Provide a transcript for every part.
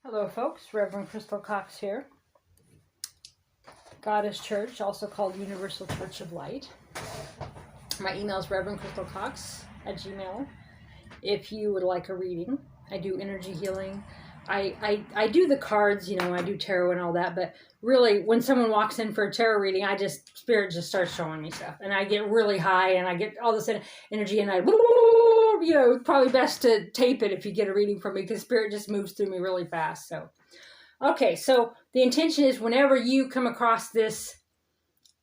Hello folks, Reverend Crystal Cox here. Goddess Church, also called Universal Church of Light. My email is reverendcrystalcox@gmail. If you would like a reading, I do energy healing. I do the cards, I do tarot and all that, but really when someone walks in for a tarot reading, Spirit just starts showing me stuff and I get really high and I get all this energy and it's probably best to tape it if you get a reading from me because Spirit just moves through me really fast. So, okay, so the intention is whenever you come across this,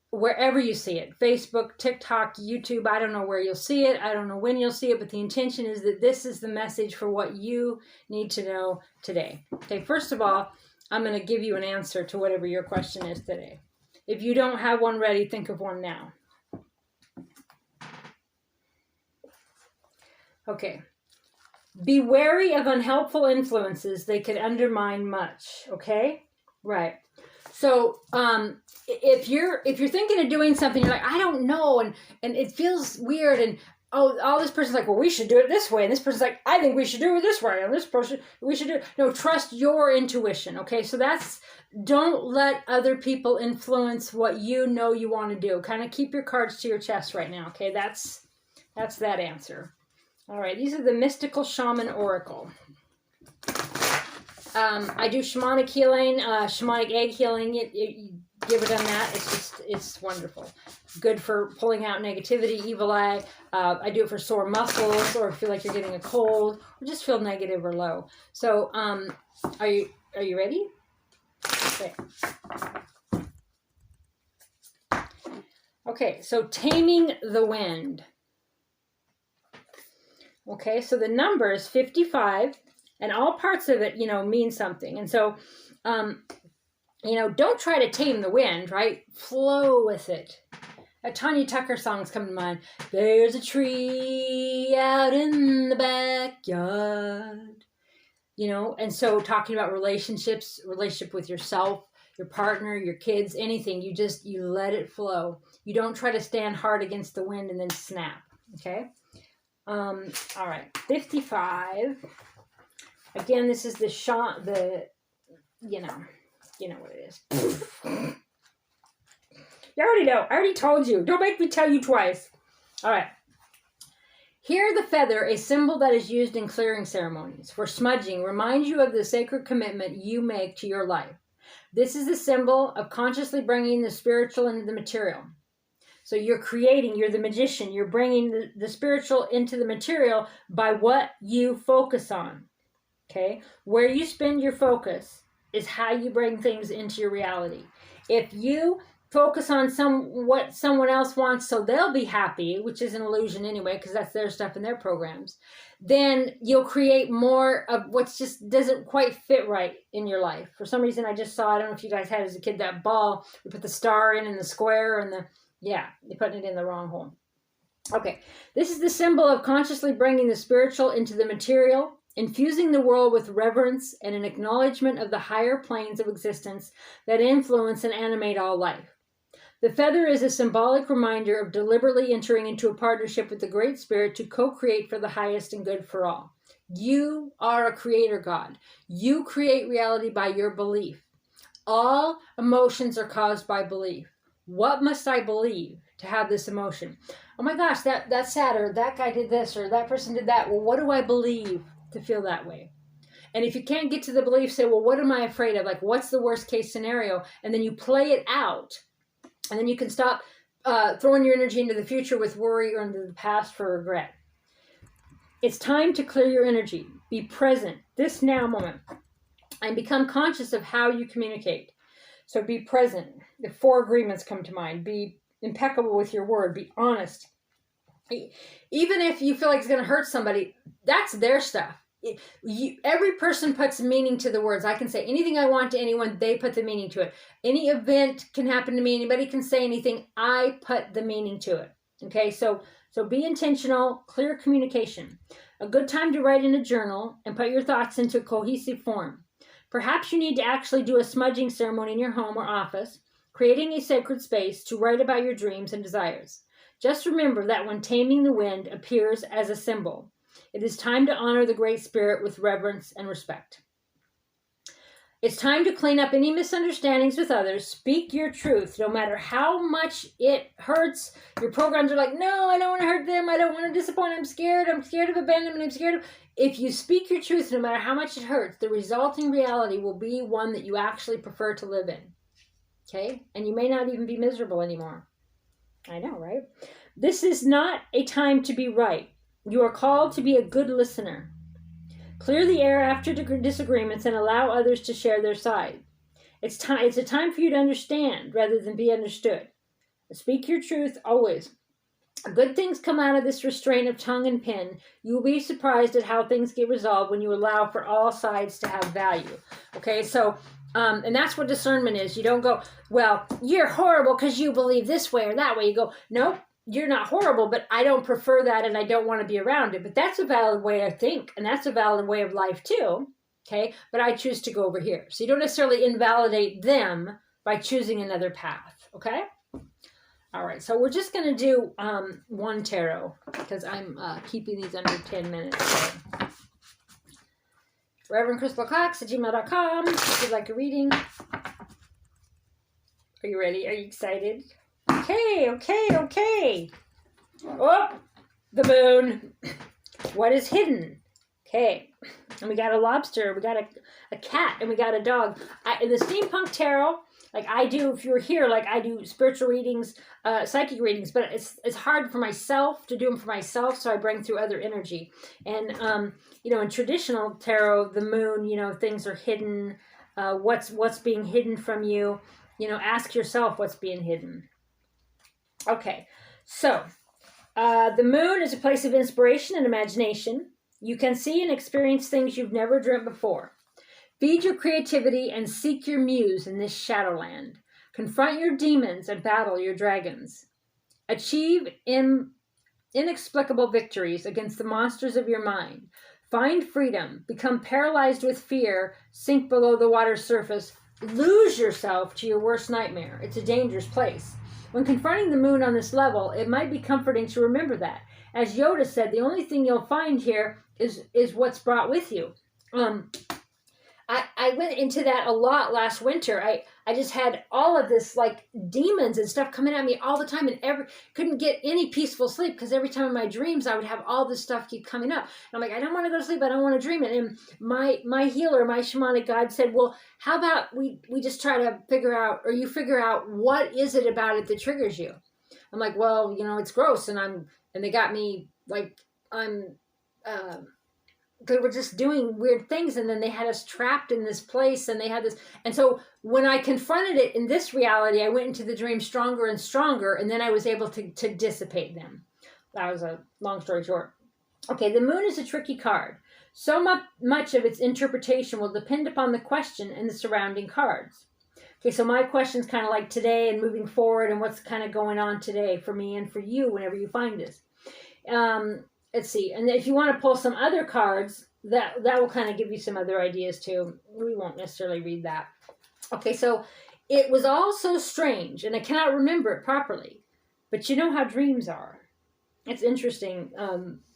wherever you see it, Facebook, TikTok, YouTube, I don't know where you'll see it. I don't know when you'll see it, but the intention is that this is the message for what you need to know today. Okay, first of all, I'm going to give you an answer to whatever your question is today. If you don't have one ready, think of one now. Okay. Be wary of unhelpful influences. They could undermine much. Okay? Right. So, if you're thinking of doing something, you're like, I don't know, and it feels weird, and all this person's like, well, we should do it this way, and this person's like, I think we should do it this way, and this person, we should do it. No, trust your intuition. Okay? So don't let other people influence what you know you want to do. Kind of keep your cards to your chest right now. Okay? That's that answer. All right, these are the Mystical Shaman Oracle. I do shamanic healing, shamanic egg healing. You give it on that. It's wonderful. Good for pulling out negativity, evil eye. I do it for sore muscles or feel like you're getting a cold or just feel negative or low. So, are you ready? Okay. Okay, so Taming the Wind. Okay, so the number is 55, and all parts of it, mean something. And so, don't try to tame the wind, right? Flow with it. A Tanya Tucker song's come to mind. There's a tree out in the backyard. And so talking about relationship with yourself, your partner, your kids, anything, you let it flow. You don't try to stand hard against the wind and then snap, okay? All right, 55. Again, this is you know what it is. You already know. I already told you. Don't make me tell you twice. All right. Here, the feather, a symbol that is used in clearing ceremonies for smudging, reminds you of the sacred commitment you make to your life. This is a symbol of consciously bringing the spiritual into the material. So you're the magician, you're bringing the spiritual into the material by what you focus on, okay? Where you spend your focus is how you bring things into your reality. If you focus on what someone else wants so they'll be happy, which is an illusion anyway, because that's their stuff and their programs, then you'll create more of what just doesn't quite fit right in your life. For some reason, I just saw, I don't know if you guys had as a kid, that ball, we put the star in and the square and you're putting it in the wrong hole. Okay, this is the symbol of consciously bringing the spiritual into the material, infusing the world with reverence and an acknowledgement of the higher planes of existence that influence and animate all life. The feather is a symbolic reminder of deliberately entering into a partnership with the Great Spirit to co-create for the highest and good for all. You are a creator God. You create reality by your belief. All emotions are caused by belief. What must I believe to have this emotion? Oh my gosh, that's sad, or that guy did this, or that person did that. Well, what do I believe to feel that way? And if you can't get to the belief, say, well, what am I afraid of? Like, what's the worst case scenario? And then you play it out. And then you can stop throwing your energy into the future with worry or into the past for regret. It's time to clear your energy. Be present, this now moment, and become conscious of how you communicate. So be present. The 4 agreements come to mind. Be impeccable with your word. Be honest. Even if you feel like it's going to hurt somebody, that's their stuff. Every person puts meaning to the words. I can say anything I want to anyone. They put the meaning to it. Any event can happen to me. Anybody can say anything. I put the meaning to it. Okay, so be intentional, clear communication. A good time to write in a journal and put your thoughts into a cohesive form. Perhaps you need to actually do a smudging ceremony in your home or office, creating a sacred space to write about your dreams and desires. Just remember that when Taming the Wind appears as a symbol, it is time to honor the Great Spirit with reverence and respect. It's time to clean up any misunderstandings with others. Speak your truth, no matter how much it hurts. Your programs are like, no, I don't want to hurt them. I don't want to disappoint. I'm scared. I'm scared of abandonment. I'm scared of... If you speak your truth, no matter how much it hurts, the resulting reality will be one that you actually prefer to live in. Okay? And you may not even be miserable anymore. I know, right? This is not a time to be right. You are called to be a good listener. Clear the air after disagreements and allow others to share their side. It's a time for you to understand rather than be understood. Speak your truth always. Good things come out of this restraint of tongue and pen. You will be surprised at how things get resolved when you allow for all sides to have value. Okay, so, and that's what discernment is. You don't go, well, you're horrible because you believe this way or that way. You go, nope. You're not horrible, but I don't prefer that and I don't want to be around it. But that's a valid way to think, and that's a valid way of life too, okay? But I choose to go over here. So you don't necessarily invalidate them by choosing another path, okay? All right, so we're just going to do one tarot because I'm keeping these under 10 minutes. So. ReverendCrystalCox@gmail.com if you'd like a reading. Are you ready? Are you excited? Okay. Oh, the moon. What is hidden? Okay. And we got a lobster. We got a cat. And we got a dog. In the Steampunk Tarot, like I do, if you're here, like I do spiritual readings, psychic readings, but it's hard for myself to do them for myself, so I bring through other energy. And, in traditional tarot, the moon, things are hidden. What's being hidden from you? Ask yourself what's being hidden. Okay, so the moon is a place of inspiration and imagination. You can see and experience things you've never dreamt before. Feed your creativity and seek your muse in this shadowland. Confront your demons and battle your dragons. Achieve inexplicable victories against the monsters of your mind. Find freedom. Become paralyzed with fear. Sink below the water's surface. Lose yourself to your worst nightmare. It's a dangerous place. When confronting the moon on this level, it might be comforting to remember that. As Yoda said, the only thing you'll find here is what's brought with you. I went into that a lot last winter. I just had all of this like demons and stuff coming at me all the time, and couldn't get any peaceful sleep because every time in my dreams I would have all this stuff keep coming up. And I'm like, I don't want to go to sleep. I don't want to dream it. And my healer, my shamanic guide said, well, how about we just try to figure out, or you figure out what is it about it that triggers you? I'm like, well, it's gross, and they got me like they were just doing weird things, and then they had us trapped in this place, and they had this. And so when I confronted it in this reality, I went into the dream stronger and stronger, and then I was able to dissipate them. That was a long story short. Okay, the moon is a tricky card. So much of its interpretation will depend upon the question and the surrounding cards. Okay, so my question's kind of like today and moving forward, and what's kind of going on today for me and for you whenever you find this. Let's see. And if you want to pull some other cards, that will kind of give you some other ideas too. We won't necessarily read that. Okay, so it was all so strange, and I cannot remember it properly. But you know how dreams are. It's interesting.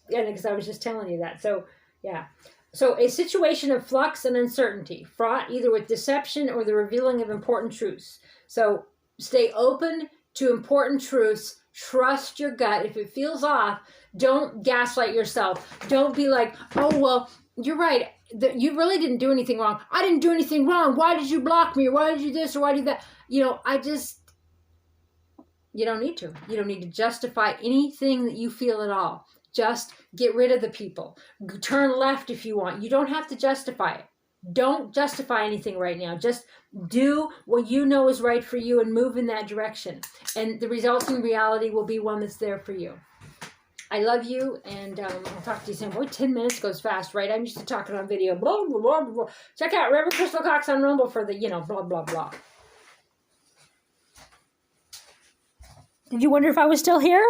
Because I was just telling you that. So, yeah. So a situation of flux and uncertainty, fraught either with deception or the revealing of important truths. So stay open to important truths. Trust your gut. If it feels off, don't gaslight yourself. Don't be like, oh, well, you're right. You really didn't do anything wrong. I didn't do anything wrong. Why did you block me? Or why did you this? Or why did that? You don't need to. You don't need to justify anything that you feel at all. Just get rid of the people. Turn left if you want. You don't have to justify it. Don't justify anything right now. Just do what you know is right for you and move in that direction. And the resulting reality will be one that's there for you. I love you, and I'll talk to you soon. Boy, 10 minutes goes fast, right? I'm used to talking on video. Blah, blah, blah, blah. Check out Reverend Crystal Cox on Rumble for the, blah, blah, blah. Did you wonder if I was still here?